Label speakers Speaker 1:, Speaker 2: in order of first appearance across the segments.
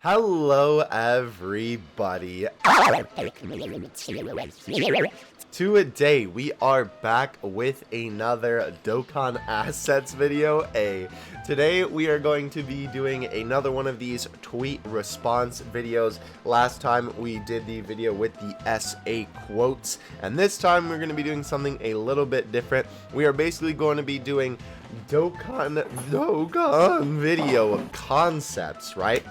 Speaker 1: Hello everybody. Today we are back with another Dokkan Assets video. Today we are going to be doing another one of these tweet response videos. Last time we did the video with the SA quotes, and this time we're going to be doing something a little bit different. We are basically going to be doing Dokkan video concepts, right?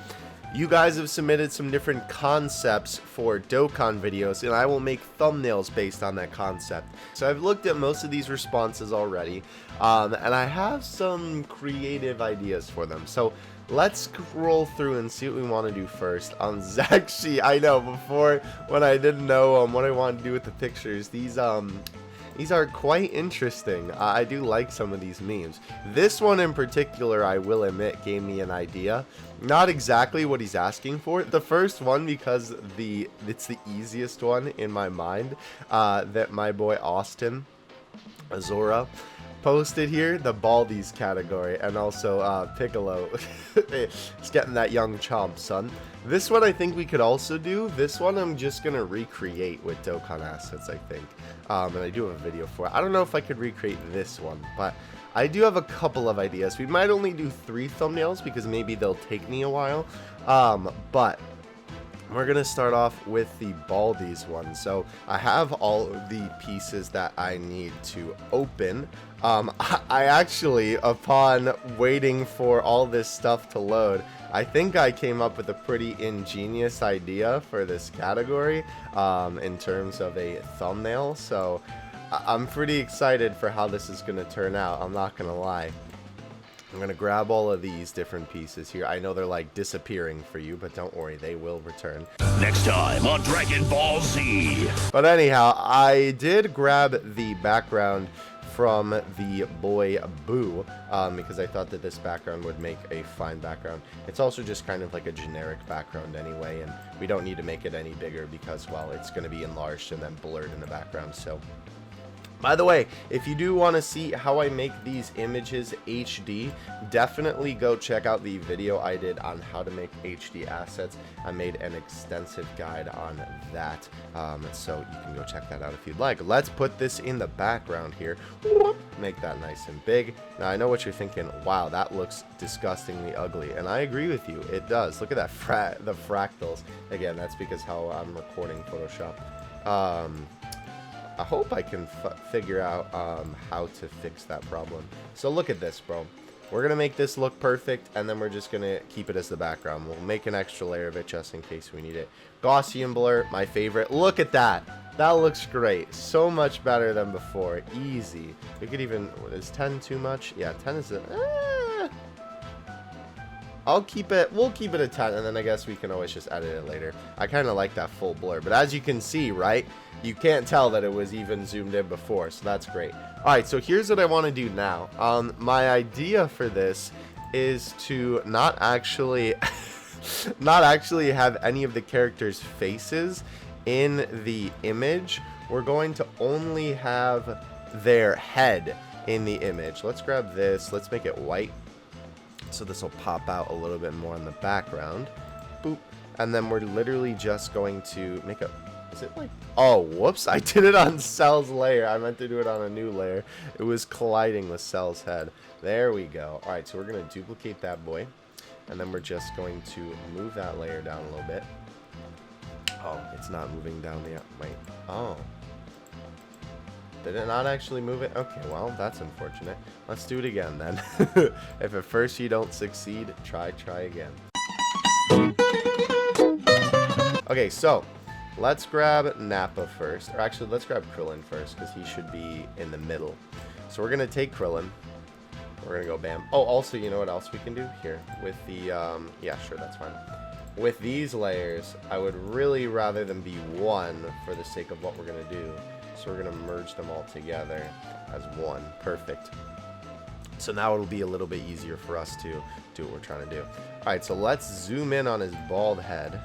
Speaker 1: You guys have submitted some different concepts for Dokkan videos, and I will make thumbnails based on that concept. So I've looked at most of these responses already, and I have some creative ideas for them. So let's scroll through and see what we want to do first. Actually, I know, before, when I didn't know what I wanted to do with the pictures, these are quite interesting. I do like some of these memes. This one in particular, I will admit, gave me an idea. Not exactly what he's asking for. The first one, because it's the easiest one in my mind, that my boy Austin Azora posted here, the Baldies category, and also Piccolo. He's getting that young chomp, son. This one I think we could also do. This one I'm just gonna recreate with Dokkan Assets, I think. And I do have a video for it. I don't know if I could recreate this one, but I do have a couple of ideas. We might only do 3 thumbnails because maybe they'll take me a while. But we're going to start off with the Baldies one. So I have all of the pieces that I need to open. I actually, upon waiting for all this stuff to load, I think I came up with a pretty ingenious idea for this category in terms of a thumbnail. So I'm pretty excited for how this is going to turn out. I'm not going to lie. I'm going to grab all of these different pieces here. I know they're like disappearing for you, but don't worry, they will return.
Speaker 2: Next time on Dragon Ball Z.
Speaker 1: But anyhow, I did grab the background from the boy Boo, because I thought that this background would make a fine background. It's also just kind of like a generic background anyway, and we don't need to make it any bigger because, well, it's going to be enlarged and then blurred in the background. So by the way, if you do want to see how I make these images HD, definitely go check out the video I did on how to make HD assets. I made an extensive guide on that, so you can go check that out if you'd like. Let's put this in the background here. Make that nice and big. Now, I know what you're thinking. Wow, that looks disgustingly ugly, and I agree with you. It does. Look at that the fractals. Again, that's because how I'm recording Photoshop. I hope I can figure out how to fix that problem. So look at this, bro. We're going to make this look perfect, and then we're just going to keep it as the background. We'll make an extra layer of it just in case we need it. Gaussian blur, my favorite. Look at that. That looks great. So much better than before. Easy. We could even... Is 10 too much? Yeah, 10 is... I'll keep it, we'll keep it at 10, and then I guess we can always just edit it later. I kind of like that full blur, but as you can see, right, you can't tell that it was even zoomed in before, so that's great. Alright, so here's what I want to do now. My idea for this is to not actually have any of the characters' faces in the image. We're going to only have their head in the image. Let's grab this, let's make it white. So this will pop out a little bit more in the background. Boop. And then we're literally just going to make a... Is it like... Oh, whoops. I did it on Cell's layer. I meant to do it on a new layer. It was colliding with Cell's head. There we go. Alright, so we're going to duplicate that boy. And then we're just going to move that layer down a little bit. Oh, it's not moving down yet. Wait. Oh. Did it not actually move it? Okay, well, that's unfortunate. Let's do it again, then. If at first you don't succeed, try again. Okay, so let's grab Nappa first. Or actually, let's grab Krillin first, because he should be in the middle. So we're going to take Krillin. We're going to go bam. Oh, also, you know what else we can do? Here, with the, yeah, sure, that's fine. With these layers, I would really rather them be one for the sake of what we're going to do. So we're going to merge them all together as one. Perfect. So now it'll be a little bit easier for us to do what we're trying to do. Alright, so let's zoom in on his bald head.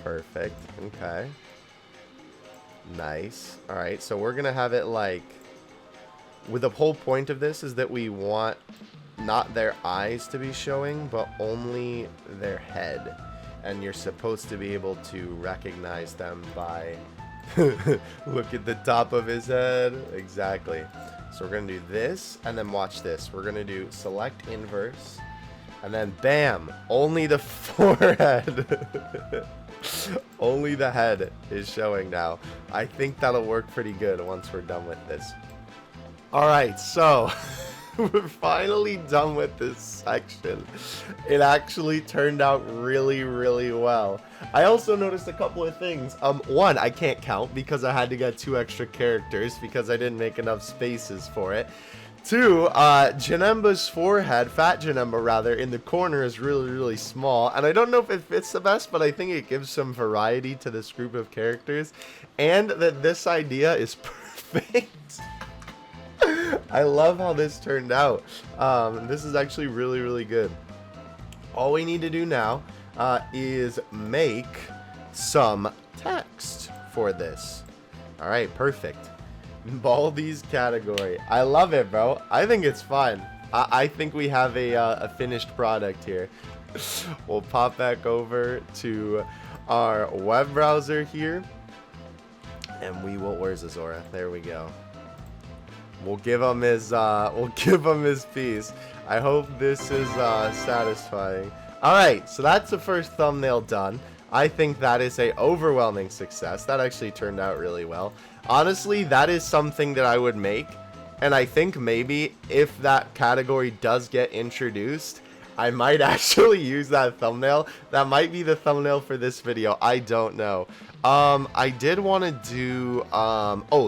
Speaker 1: Perfect. Okay. Nice. All right, so we're gonna have it like, with the whole point of this is that we want not their eyes to be showing, but only their head. And you're supposed to be able to recognize them by look at the top of his head. Exactly. So we're gonna do this, and then watch this. We're gonna do select inverse, and then bam, only the forehead. Only the head is showing now. I think that'll work pretty good once we're done with this. Alright, so we're finally done with this section. It actually turned out really, really well. I also noticed a couple of things. One, I can't count because I had to get 2 extra characters because I didn't make enough spaces for it. 2, Janemba's forehead, Fat Janemba rather, in the corner is really, really small. And I don't know if it fits the best, but I think it gives some variety to this group of characters. And that this idea is perfect. I love how this turned out. This is actually really, really good. All we need to do now is make some text for this. All right, perfect. Baldies category. I love it, bro. I think it's fun. I think we have a finished product here. We'll pop back over to our web browser here, and we will. Where's Azora? There we go. We'll give him his piece. I hope this is satisfying. All right, so that's the first thumbnail done. I think that is a overwhelming success. That actually turned out really well. Honestly, that is something that I would make, and I think maybe if that category does get introduced, I might actually use that thumbnail. That might be the thumbnail for this video. I don't know. I did want to do,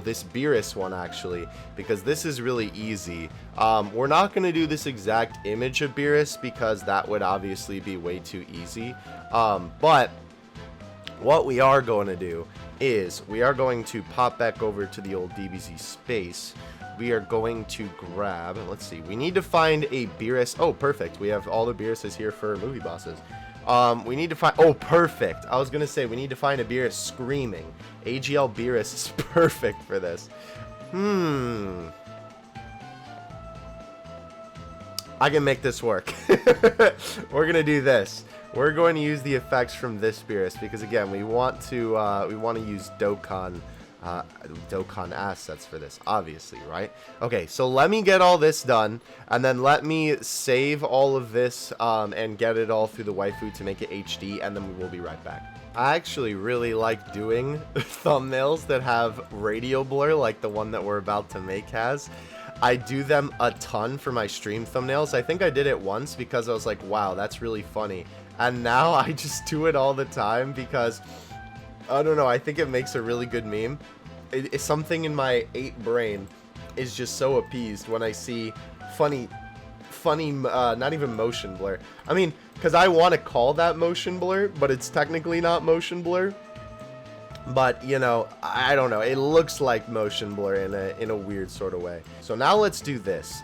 Speaker 1: this Beerus one actually, because this is really easy. We're not going to do this exact image of Beerus because that would obviously be way too easy. But what we are going to do is we are going to pop back over to the old DBZ space. We are going to grab, let's see, we need to find a Beerus. Oh, perfect. We have all the Beeruses here for movie bosses. We need to find, oh, perfect. I was going to say, we need to find a Beerus screaming. AGL Beerus is perfect for this. I can make this work. We're going to do this. We're going to use the effects from this Beerus because, again, we want to use Dokkan assets for this, obviously, right? Okay, so let me get all this done, and then let me save all of this and get it all through the waifu to make it HD, and then we will be right back. I actually really like doing thumbnails that have radial blur like the one that we're about to make has. I do them a ton for my stream thumbnails. I think I did it once because I was like, wow, that's really funny. And now I just do it all the time because, I don't know, I think it makes a really good meme. It's something in my 8 brain is just so appeased when I see funny, not even motion blur. I mean, because I want to call that motion blur, but it's technically not motion blur. But, you know, I don't know. It looks like motion blur in a weird sort of way. So now let's do this.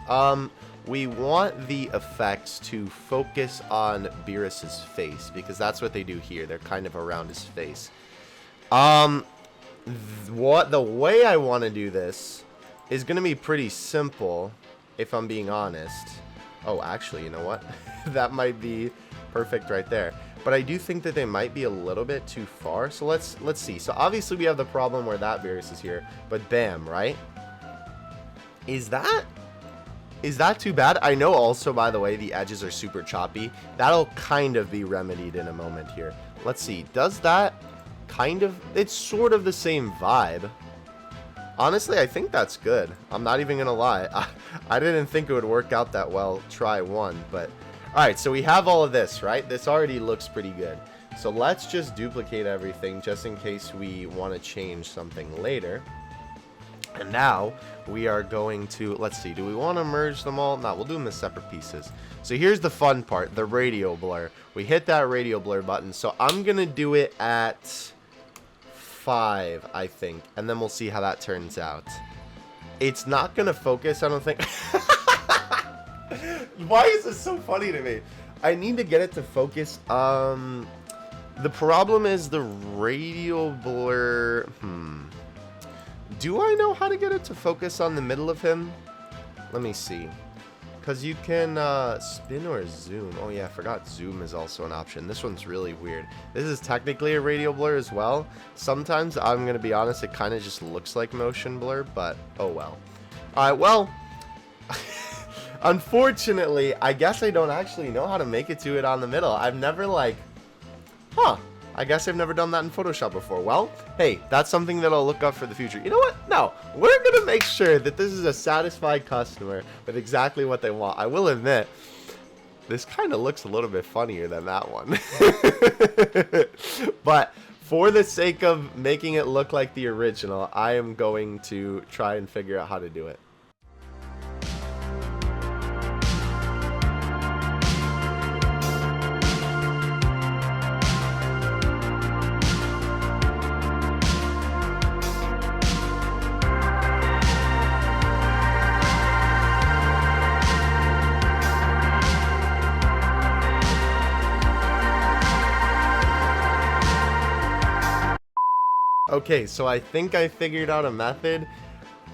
Speaker 1: We want the effects to focus on Beerus's face because that's what they do here. They're kind of around his face. The way I want to do this is going to be pretty simple, if I'm being honest. Oh, actually, you know what? That might be perfect right there. But I do think that they might be a little bit too far. So let's see. So obviously we have the problem where that Beerus is here, but bam, right? Is that too bad? I know also, by the way, the edges are super choppy. That'll kind of be remedied in a moment here. Let's see. Does that kind of... It's sort of the same vibe. Honestly, I think that's good. I'm not even going to lie. I didn't think it would work out that well. Try one, but... Alright, so we have all of this, right? This already looks pretty good. So let's just duplicate everything just in case we want to change something later. And now we are going to, let's see, do we want to merge them all? No, we'll do them as separate pieces. So here's the fun part, the radial blur. We hit that radial blur button. So I'm going to do it at 5, I think. And then we'll see how that turns out. It's not going to focus, I don't think. Why is this so funny to me? I need to get it to focus. The problem is the radial blur. Do I know how to get it to focus on the middle of him? Let me see. Because you can spin or zoom. Oh yeah, I forgot zoom is also an option. This one's really weird. This is technically a radial blur as well. Sometimes, I'm going to be honest, it kind of just looks like motion blur, but oh well. Alright, well, unfortunately, I guess I don't actually know how to make it to it on the middle. I've never I guess I've never done that in Photoshop before. Well, hey, that's something that I'll look up for the future. You know what? No, we're going to make sure that this is a satisfied customer with exactly what they want. I will admit, this kind of looks a little bit funnier than that one. But for the sake of making it look like the original, I am going to try and figure out how to do it. Okay, so I think I figured out a method.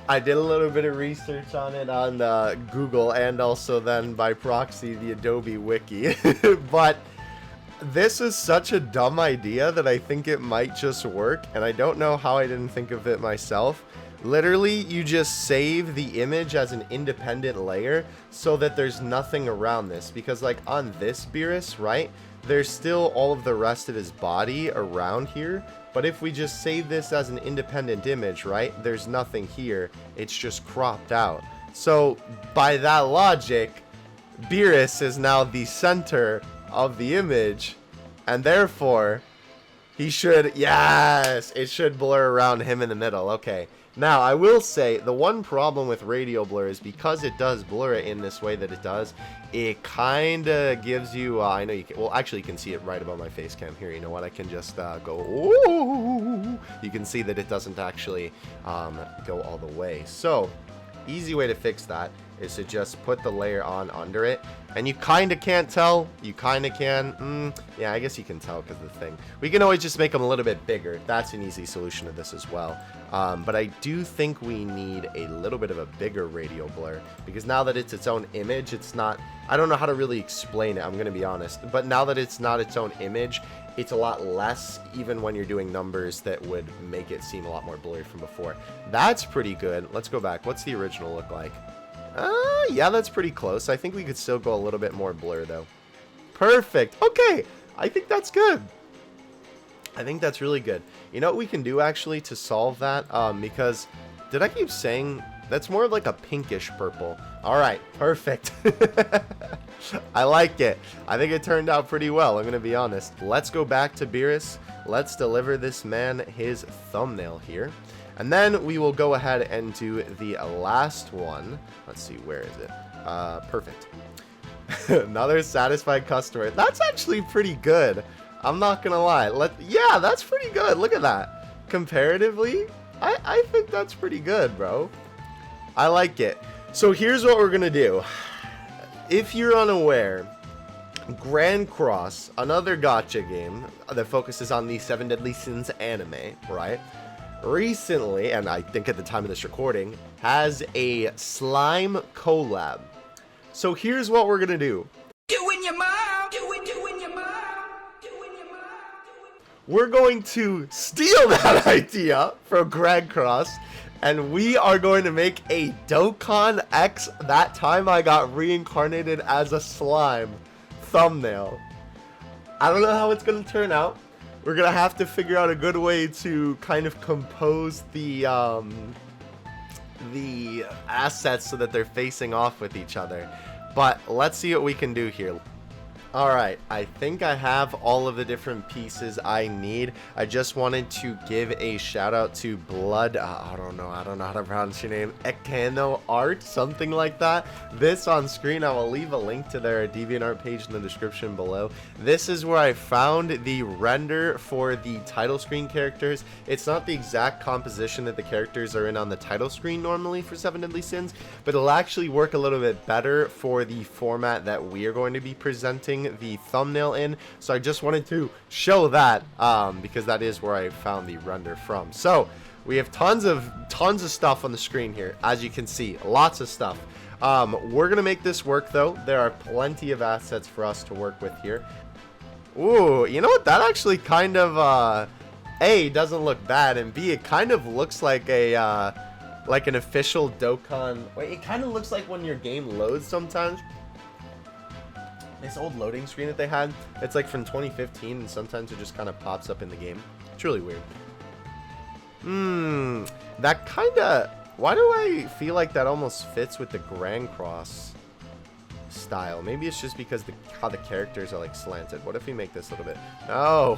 Speaker 1: I did a little bit of research on it on Google and also then by proxy the Adobe Wiki. But this is such a dumb idea that I think it might just work, and I don't know how I didn't think of it myself. Literally, you just save the image as an independent layer so that there's nothing around this. Because like on this Beerus, right, there's still all of the rest of his body around here. But if we just save this as an independent image, right, there's nothing here. It's just cropped out. So by that logic, Beerus is now the center of the image, and therefore he should, yes, it should blur around him in the middle. Okay. Now, I will say, the one problem with radial blur is because it does blur it in this way that it does, it kind of gives you, I know you can, well, actually you can see it right above my face cam here. You know what, I can just go, ooh, you can see that it doesn't actually go all the way. So, easy way to fix that is to just put the layer on under it. And you kind of can't tell. You kind of can. Yeah, I guess you can tell because of the thing. We can always just make them a little bit bigger. That's an easy solution to this as well. But I do think we need a little bit of a bigger radial blur. Because now that it's its own image, it's not... I don't know how to really explain it, I'm going to be honest. But now that it's not its own image, it's a lot less, even when you're doing numbers that would make it seem a lot more blurry from before. That's pretty good. Let's go back. What's the original look like? Yeah, that's pretty close. I think we could still go a little bit more blur, though. Perfect. Okay, I think that's good. I think that's really good. You know what we can do, actually, to solve that? Because, did I keep saying... That's more like a pinkish purple. Alright, perfect. I like it. I think it turned out pretty well, I'm going to be honest. Let's go back to Beerus. Let's deliver this man his thumbnail here. And then we will go ahead and do the last one. Let's see, where is it? Perfect. Another satisfied customer. That's actually pretty good. I'm not gonna lie. Yeah, that's pretty good. Look at that. Comparatively, I think that's pretty good, bro. I like it. So here's what we're gonna do. If you're unaware, Grand Cross, another gacha game that focuses on the 7 Deadly Sins anime, right? Recently, and I think at the time of this recording, has a slime collab. So here's what we're gonna do. We're going to steal that idea from Grand Cross, and we are going to make a Dokkan X That Time I Got Reincarnated as a Slime thumbnail. I don't know how it's gonna turn out. We're gonna have to figure out a good way to kind of compose the assets so that they're facing off with each other. But let's see what we can do here. Alright, I think I have all of the different pieces I need. I just wanted to give a shout out to Blood, I don't know how to pronounce your name, Ekano Art, something like that. This on screen, I will leave a link to their DeviantArt page in the description below. This is where I found the render for the title screen characters. It's not the exact composition that the characters are in on the title screen normally for 7 Deadly Sins, but it'll actually work a little bit better for the format that we are going to be presenting putting the thumbnail in. So I just wanted to show that because that is where I found the render from. So we have tons of stuff on the screen here, as you can see, lots of stuff. We're gonna make this work though. There are plenty of assets for us to work with here. Ooh, you know what? That actually kind of A, doesn't look bad, and B, it kind of looks like a like an official Dokkan. Wait, it kind of looks like when your game loads sometimes. This old loading screen that they had, it's like from 2015, and sometimes it just kind of pops up in the game. It's really weird. That kind of... Why do I feel like that almost fits with the Grand Cross style? Maybe it's just because how the characters are like slanted. What if we make this a little bit... Oh!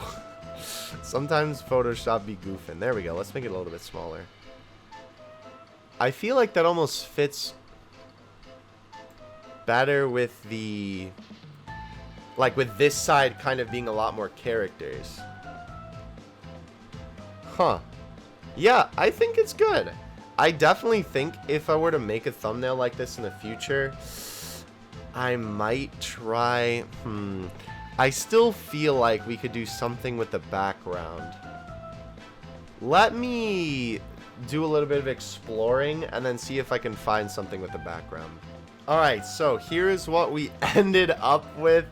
Speaker 1: Sometimes Photoshop be goofing. There we go. Let's make it a little bit smaller. I feel like that almost fits better with the... Like with this side kind of being a lot more characters. Huh. Yeah, I think it's good. I definitely think if I were to make a thumbnail like this in the future, I might try... I still feel like we could do something with the background. Let me do a little bit of exploring and then see if I can find something with the background. Alright, so here's what we ended up with.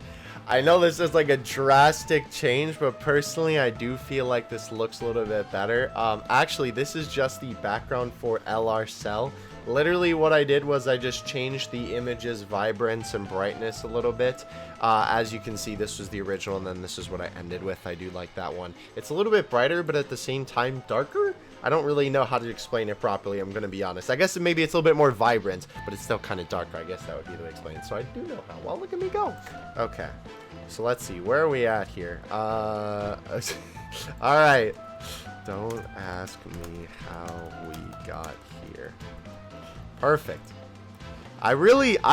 Speaker 1: I know this is like a drastic change, but personally I do feel like this looks a little bit better. Actually, this is just the background for LR Cell. Literally what I did was I just changed the image's vibrance and brightness a little bit. As you can see, this was the original, and then this is what I ended with. I do like that one. It's a little bit brighter, but at the same time darker. I don't really know how to explain it properly, I'm going to be honest. I guess maybe it's a little bit more vibrant, but it's still kind of darker. I guess that would be the way to explain it. So I do know how. Well, look at me go. Okay. So let's see. Where are we at here? Alright. Don't ask me how we got here. Perfect. I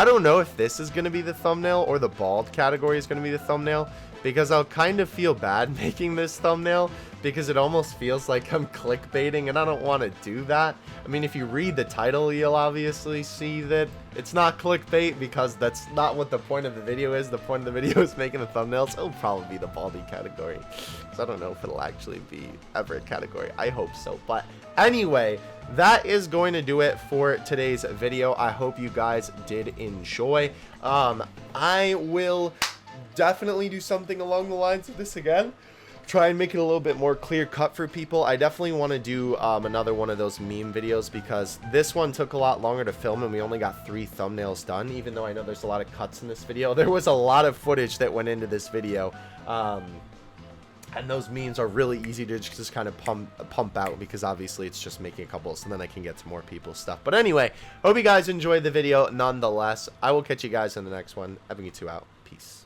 Speaker 1: don't know if this is going to be the thumbnail or the bald category is going to be the thumbnail, because I'll kind of feel bad making this thumbnail because it almost feels like I'm clickbaiting, and I don't want to do that. I mean, if you read the title, you'll obviously see that it's not clickbait, because that's not what the point of the video is. The point of the video is making the thumbnails. It'll probably be the Baldy category, because I don't know if it'll actually be ever a category. I hope so. But anyway, that is going to do it for today's video. I hope you guys did enjoy. I will definitely do something along the lines of this again. Try and make it a little bit more clear cut for people. I definitely want to do another one of those meme videos, because this one took a lot longer to film and we only got 3 thumbnails done. Even though I know there's a lot of cuts in this video, there was a lot of footage that went into this video. And those memes are really easy to just kind of pump out, because obviously it's just making a couple, so then I can get to more people's stuff. But anyway, hope you guys enjoyed the video nonetheless. I will catch you guys in the next one. Having you two out. Peace.